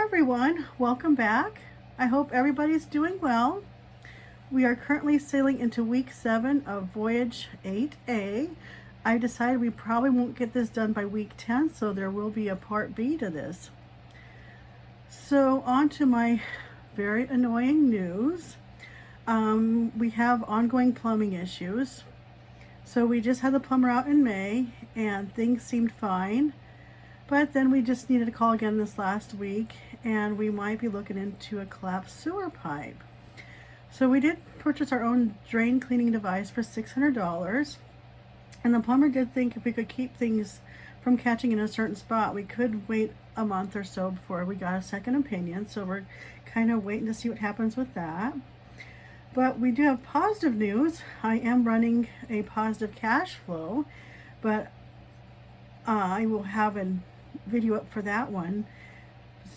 everyone, welcome back. I hope everybody's doing well. We are currently sailing into week 7 of Voyage 8A. I decided we probably won't get this done by week 10, so there will be a part B to this. So on to my very annoying news. We have ongoing plumbing issues. So we just had the plumber out in May and things seemed fine. But then we just needed to call again this last week, and we might be looking into a collapsed sewer pipe. So we did purchase our own drain cleaning device for $600, and the plumber did think if we could keep things from catching in a certain spot, we could wait a month or so before we got a second opinion. So we're kind of waiting to see what happens with that. But we do have positive news. I am running a positive cash flow, but I will have a video up for that one.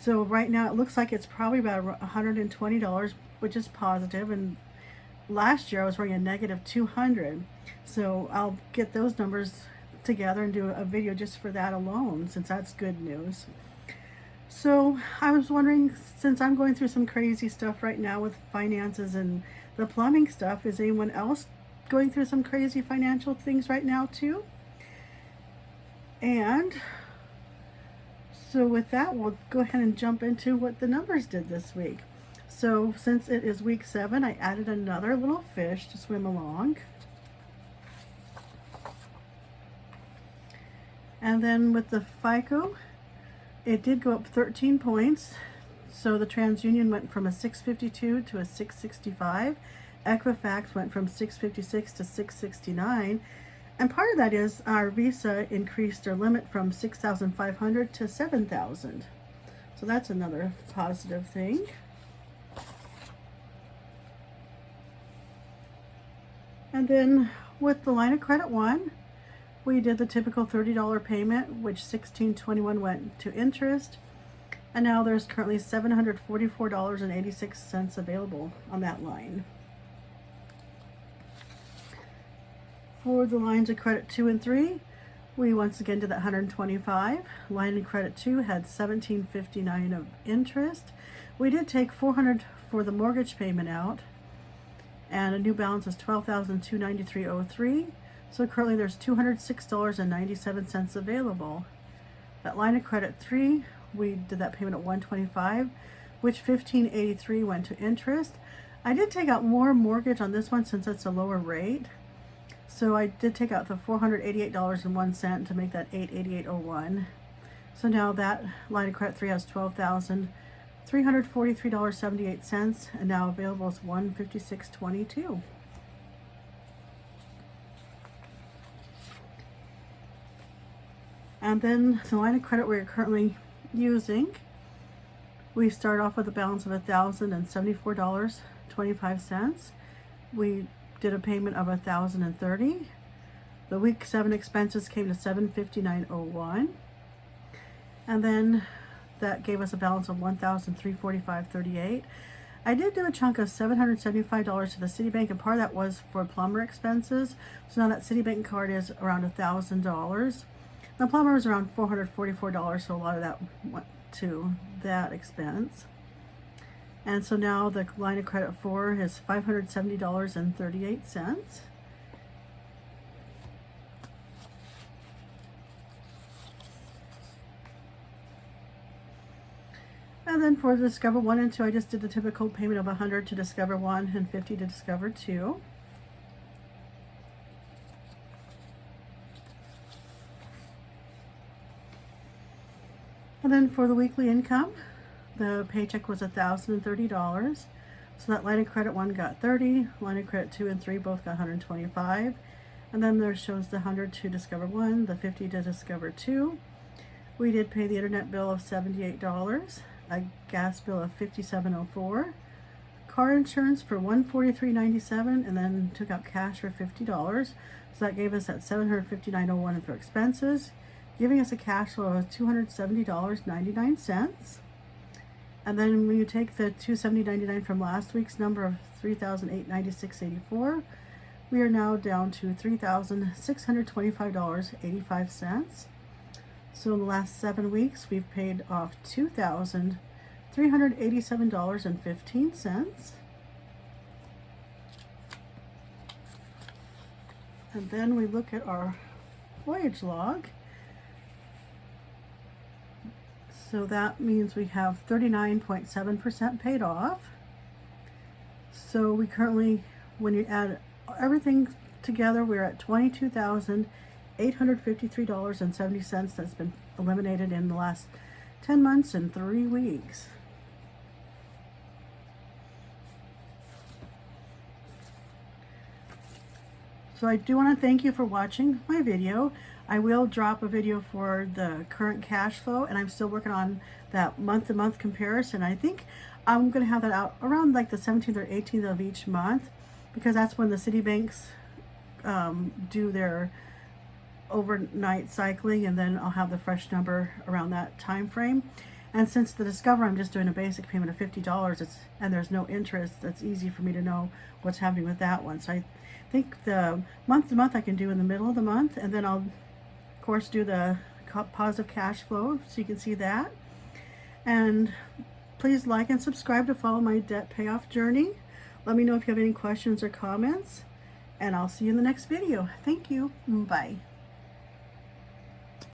So right now it looks like it's probably about $120, which is positive, and last year I was running a negative 200. So I'll get those numbers together and do a video just for that alone, since that's good news. So I was wondering, since I'm going through some crazy stuff right now with finances and the plumbing stuff, is anyone else going through some crazy financial things right now too? And so with that, we'll go ahead and jump into what the numbers did this week. So since it is week 7, I added another little fish to swim along. And then with the FICO, it did go up 13 points. So the TransUnion went from a 652 to a 665. Equifax went from 656 to 669. And part of that is our Visa increased their limit from 6,500 to 7,000. So that's another positive thing. And then with the line of credit one, we did the typical $30 payment, which $16.21 went to interest. And now there's currently $744.86 available on that line. For the lines of credit 2 and 3, we once again did that 125. Line of credit 2 had $17.59 of interest. We did take $400 for the mortgage payment out, and a new balance is $12,293.03. So currently there's $206.97 available. That line of credit 3, we did that payment at 125, which $15.83 went to interest. I did take out more mortgage on this one since it's a lower rate. So I did take out the $488.01 to make that $888.01. So now that line of credit 3 has $12,343.78, and now available is $156.22. And then the line of credit we're currently using, we start off with a balance of $1,074.25. We did a payment of $1,030. The week 7 expenses came to $759.01, and then that gave us a balance of $1,345.38. I did do a chunk of $775 to the Citibank, and part of that was for plumber expenses. So now that Citibank card is around $1,000. The plumber was around $444, so a lot of that went to that expense. And so now the line of credit 4 is $570.38. And then for Discover 1 and 2, I just did the typical payment of $100 to Discover 1 and $50 to Discover 2. And then for the weekly income, the paycheck was $1,030. So that line of credit 1 got 30, line of credit 2 and 3 both got 125. And then there shows the 100 to Discover 1, the 50 to Discover 2. We did pay the internet bill of $78, a gas bill of $57.04, car insurance for $143.97, and then took out cash for $50. So that gave us that $759.01 for expenses, giving us a cash flow of $270.99. And then when you take the $270.99 from last week's number of $3,896.84, we are now down to $3,625.85. So in the last 7 weeks, we've paid off $2,000 $387.15. And then we look at our voyage log. So that means we have 39.7% paid off. So we currently, when you add everything together, we're at $22,853.70 that's been eliminated in the last 10 months and 3 weeks. So I do want to thank you for watching my video. I will drop a video for the current cash flow, and I'm still working on that month-to-month comparison. I think I'm going to have that out around like the 17th or 18th of each month, because that's when the city banks do their overnight cycling, and then I'll have the fresh number around that time frame. And since the Discover, I'm just doing a basic payment of $50, and there's no interest, that's easy for me to know what's happening with that one. So I think the month to month I can do in the middle of the month, and then I'll of course do the positive cash flow so you can see that. And please like and subscribe to follow my debt payoff journey. Let me know if you have any questions or comments, and I'll see you in the next video. Thank you. Bye.